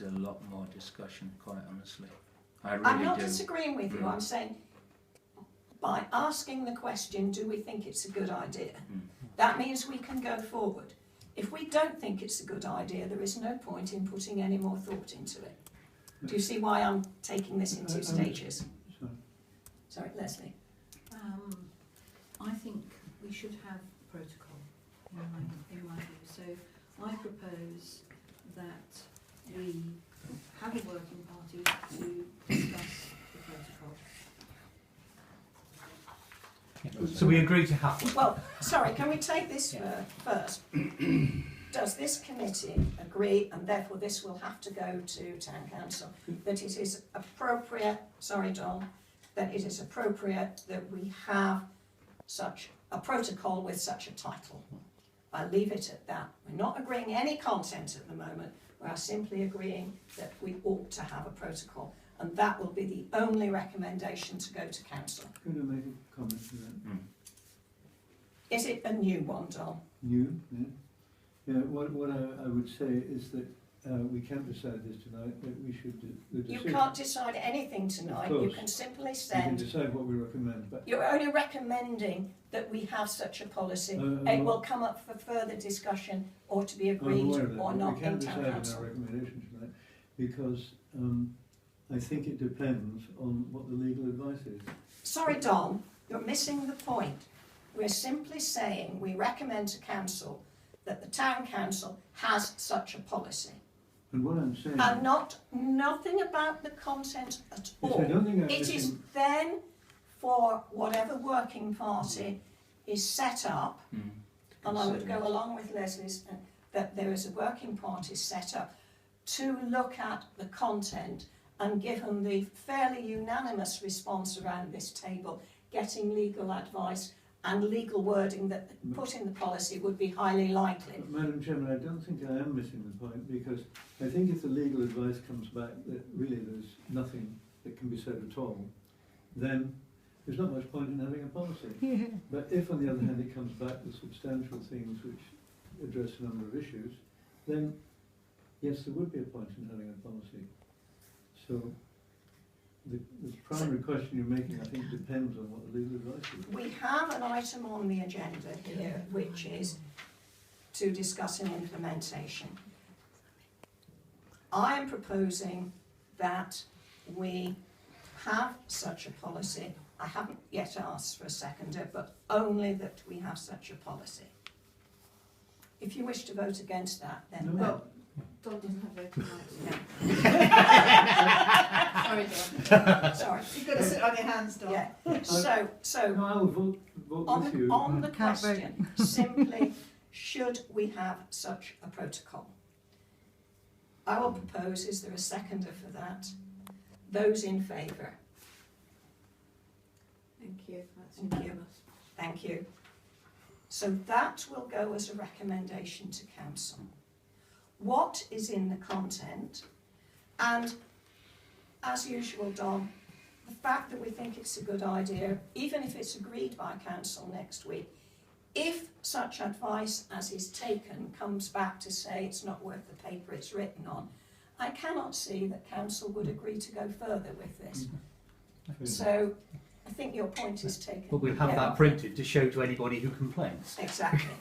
needs a lot more discussion, quite honestly. I really I'm not do. disagreeing with you. I'm saying by asking the question, do we think it's a good idea? That means we can go forward. If we don't think it's a good idea, there is no point in putting any more thought into it. Do you see why I'm taking this in two stages? Sorry, Lesley. I think we should have protocol in my view. So I propose that we have a working party to discuss the protocol. So we agree to have one. Well, sorry, can we take this first? Does this committee agree, and therefore this will have to go to Town Council, that it is appropriate, sorry Don, that it is appropriate that we have such a protocol with such a title? I'll leave it at that. We're not agreeing any content at the moment, we are simply agreeing that we ought to have a protocol, and that will be the only recommendation to go to Council. Could I make a comment to that? Is it a new one, Don? New, yeah. Yeah, what I would say is that we can't decide this tonight, that we should... You can't decide anything tonight, you can simply we can send... decide what we recommend, but... You're only recommending that we have such a policy. It will come up for further discussion or to be agreed or not we can't in Town decide Council. on our recommendation tonight because I think it depends on what the legal advice is. Sorry, Don, you're missing the point. We're simply saying we recommend to Council that the Town Council has such a policy. And what I'm saying... And nothing about the content at all. I don't think I'm It is missing... then for whatever working party is set up, and I would go along with Leslie's, that there is a working party set up to look at the content, and given the fairly unanimous response around this table, getting legal advice and legal wording that put in the policy would be highly likely. Madam Chairman, I don't think I am missing the point, because I think if the legal advice comes back that really there's nothing that can be said at all, then there's not much point in having a policy. But if, on the other hand, it comes back with substantial things which address a number of issues, then yes, there would be a point in having a policy. So the primary question you're making, I think, depends on what the legal advice is. We have an item on the agenda here, which is to discuss an implementation. I am proposing that we have such a policy. I haven't yet asked for a seconder, but only that we have such a policy. If you wish to vote against that, then No. no. Don doesn't have voting rights. Sorry, Don. Sorry. You've got to sit on your hands, Don. Yeah. So No, I will vote with you. on the question, simply, should we have such a protocol? I will propose, is there a seconder for that? Those in favour? Thank you. That's Thank you. unanimous. Thank you. So that will go as a recommendation to Council. What is in the content? And as usual, Don, the fact that we think it's a good idea, even if it's agreed by Council next week, if such advice as is taken comes back to say it's not worth the paper it's written on, I cannot see that Council would agree to go further with this. So I think your point is taken. But we'll have that printed to show to anybody who complains. Exactly.